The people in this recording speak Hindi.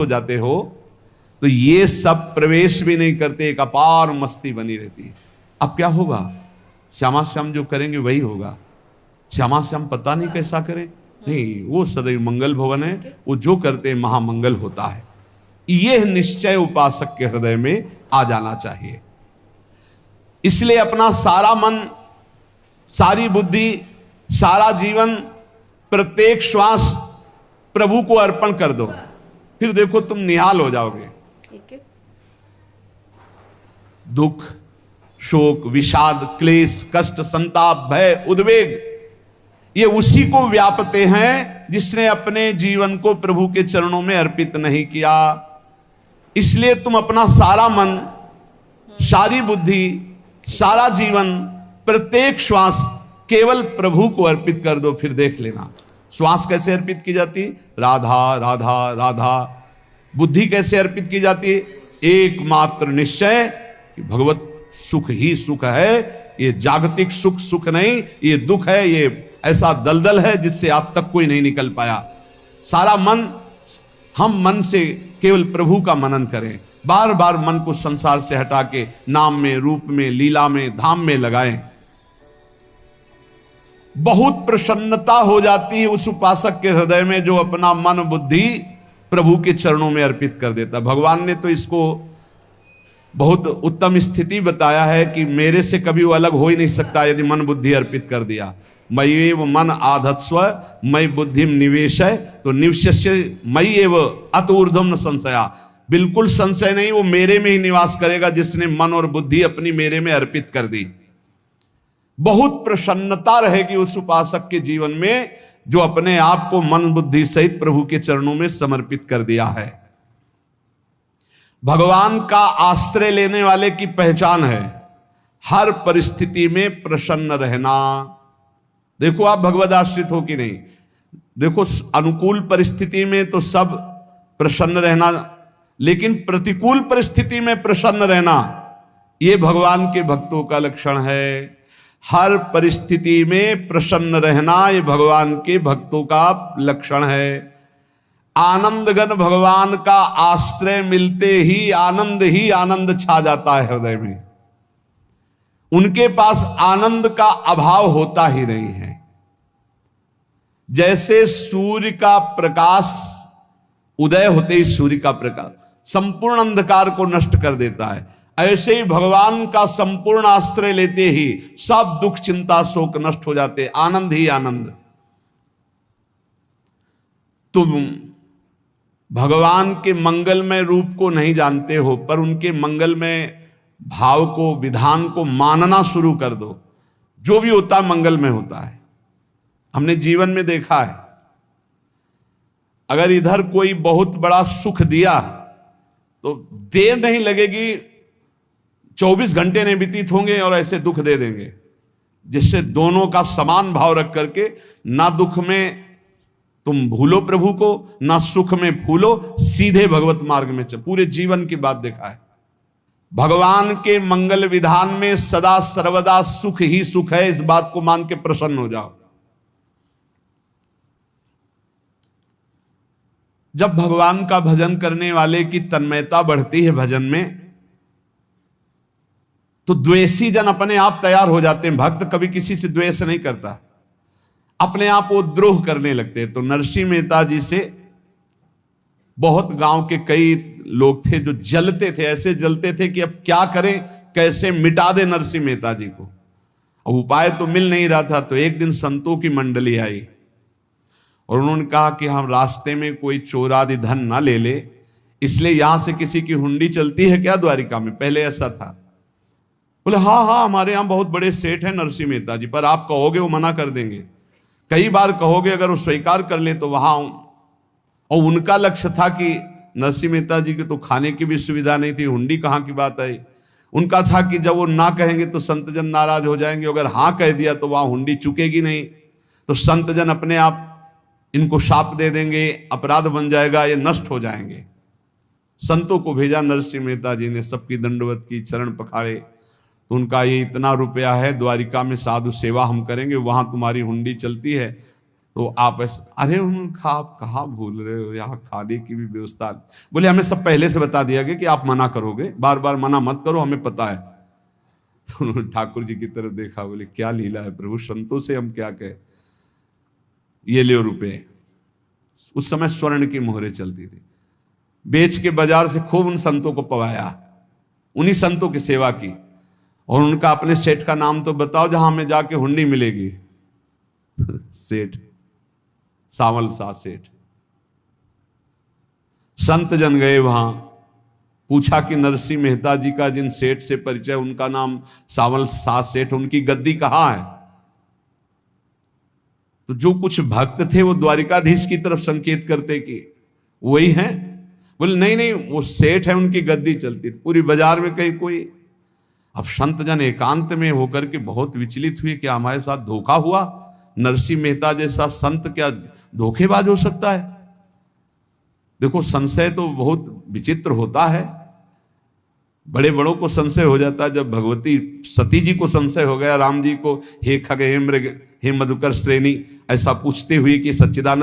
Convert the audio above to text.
हो जाते हो तो ये सब प्रवेश भी नहीं करते, एक अपार मस्ती बनी रहती है। अब क्या होगा? श्यामा श्याम जो करेंगे वही होगा। श्यामा श्याम पता नहीं कैसा करें, नहीं, वो सदैव मंगल भवन है, वो जो करते हैं महामंगल होता है। यह निश्चय उपासक के हृदय में आ जाना चाहिए। इसलिए अपना सारा मन, सारी बुद्धि, सारा जीवन, प्रत्येक श्वास प्रभु को अर्पण कर दो, फिर देखो तुम निहाल हो जाओगे। दुख, शोक, विषाद, क्लेश, कष्ट, संताप, भय, उद्वेग, ये उसी को व्यापते हैं जिसने अपने जीवन को प्रभु के चरणों में अर्पित नहीं किया। इसलिए तुम अपना सारा मन, सारी बुद्धि, सारा जीवन, प्रत्येक श्वास केवल प्रभु को अर्पित कर दो, फिर देख लेना। श्वास कैसे अर्पित की जाती? राधा राधा राधा। बुद्धि कैसे अर्पित की जाती? एकमात्र निश्चय कि भगवत सुख ही सुख है, ये जागतिक सुख सुख नहीं, ये दुख है, ये ऐसा दलदल है जिससे आज तक कोई नहीं निकल पाया। सारा मन, हम मन से केवल प्रभु का मनन करें, बार बार मन को संसार से हटा के नाम में, रूप में, लीला में, धाम में लगाएं। बहुत प्रसन्नता हो जाती है उस उपासक के हृदय में जो अपना मन बुद्धि प्रभु के चरणों में अर्पित कर देता। भगवान ने तो इसको बहुत उत्तम स्थिति बताया है कि मेरे से कभी वो अलग हो ही नहीं सकता यदि मन बुद्धि अर्पित कर दिया। मयि एव मन आधत्स्व मयि बुद्धिम निवेशय, तो निवश्य मयि एव अत ऊर्ध्वम न संशया। बिल्कुल संशय नहीं, वो मेरे में ही निवास करेगा जिसने मन और बुद्धि अपनी मेरे में अर्पित कर दी। बहुत प्रसन्नता रहेगी उस उपासक के जीवन में जो अपने आप को मन बुद्धि सहित प्रभु के चरणों में समर्पित कर दिया है। भगवान का आश्रय लेने वाले की पहचान है हर परिस्थिति में प्रसन्न रहना। देखो आप भगवद आश्रित हो कि नहीं, देखो अनुकूल परिस्थिति में तो सब प्रसन्न रहना, लेकिन प्रतिकूल परिस्थिति में प्रसन्न रहना यह भगवान के भक्तों का लक्षण है। हर परिस्थिति में प्रसन्न रहना ये भगवान के भक्तों का लक्षण है। आनंदगन भगवान का आश्रय मिलते ही आनंद छा जाता है हृदय में। उनके पास आनंद का अभाव होता ही नहीं है। जैसे सूर्य का प्रकाश उदय होते ही सूर्य का प्रकाश संपूर्ण अंधकार को नष्ट कर देता है, ऐसे ही भगवान का संपूर्ण आश्रय लेते ही सब दुख चिंता शोक नष्ट हो जाते, आनंद ही आनंद। तुम भगवान के मंगलमय रूप को नहीं जानते हो, पर उनके मंगलमय भाव को, विधान को मानना शुरू कर दो। जो भी होता है मंगलमय होता है। हमने जीवन में देखा है, अगर इधर कोई बहुत बड़ा सुख दिया तो देर नहीं लगेगी, 24 घंटे नहीं व्यतीत होंगे और ऐसे दुख दे देंगे, जिससे दोनों का समान भाव रख करके ना दुख में तुम भूलो प्रभु को, ना सुख में भूलो, सीधे भगवत मार्ग में चल। पूरे जीवन की बात देखा है। भगवान के मंगल विधान में सदा सर्वदा सुख ही सुख है, इस बात को मान के प्रसन्न हो जाओ। जब भगवान का भजन करने वाले की तन्मयता बढ़ती है भजन में, तो द्वेषी जन अपने आप तैयार हो जाते हैं। भक्त कभी किसी से द्वेष नहीं करता, अपने आप वो द्रोह करने लगते हैं। तो नरसिंह मेहता जी से बहुत गांव के कई लोग थे जो जलते थे, ऐसे जलते थे कि अब क्या करें, कैसे मिटा दे नरसिंह मेहता जी को। अब उपाय तो मिल नहीं रहा था। तो एक दिन संतों की मंडली आई और उन्होंने कहा कि हम रास्ते में कोई चोर आदि धन ना ले ले, इसलिए यहां से किसी की हुंडी चलती है क्या द्वारिका में? पहले ऐसा था। बोले हाँ, हमारे यहां बहुत बड़े सेठ हैं नरसिंह मेहता जी, पर आप कहोगे वो मना कर देंगे। कई बार कहोगे, अगर वो स्वीकार कर ले तो वहां। और उनका लक्ष्य था कि नरसिंह मेहता जी की तो खाने की भी सुविधा नहीं थी, हुंडी कहाँ की बात आई। उनका था कि जब वो ना कहेंगे तो संतजन नाराज हो जाएंगे, अगर हाँ कह दिया तो वहां हुंडी चुकेगी नहीं, तो संतजन अपने आप इनको शाप दे देंगे, अपराध बन जाएगा, ये नष्ट हो जाएंगे। संतों को भेजा नरसिंह मेहता जी ने, सबकी दंडवत की, चरण पखाड़े। तो उनका ये इतना रुपया है, द्वारिका में साधु सेवा हम करेंगे, वहां तुम्हारी हुंडी चलती है, तो आप अरे उनका आप कहाँ भूल रहे हो, यहाँ खाने की भी व्यवस्था। बोले हमें सब पहले से बता दिया गया कि आप मना करोगे, बार बार मना मत करो, हमें पता है। तो उन्होंने ठाकुर जी की तरफ देखा, बोले क्या लीला है प्रभु, संतों से हम क्या कहें, ये ले रुपए। उस समय स्वर्ण की मोहरें चलती थी, बेच के बाजार से खूब उन संतों को पवाया, उन्हीं संतों की सेवा की। और उनका अपने सेठ का नाम तो बताओ जहां हमें जाके हुंडी मिलेगी। सेठ सावल सा सेठ। संत जन गए वहां, पूछा कि नरसिंह मेहता जी का जिन सेठ से परिचय, उनका नाम सावल सा सेठ, उनकी गद्दी कहां है। तो जो कुछ भक्त थे वो द्वारिकाधीश की तरफ संकेत करते कि वही हैं। बोले नहीं नहीं, वो सेठ है, उनकी गद्दी चलती थी पूरी बाजार में कहीं कोई। अब संत जन एकांत में होकर के बहुत विचलित हुए, क्या हमारे साथ धोखा हुआ, नरसिंह मेहता जैसा संत क्या धोखेबाज हो सकता है। देखो संशय तो बहुत विचित्र होता है, बड़े बड़ों को संशय हो जाता है। जब भगवती सती जी को संशय हो गया, राम जी को, हे खग हे मृग हे मधुकर श्रेणी, ऐसा पूछते हुए कि सच्चिदानंद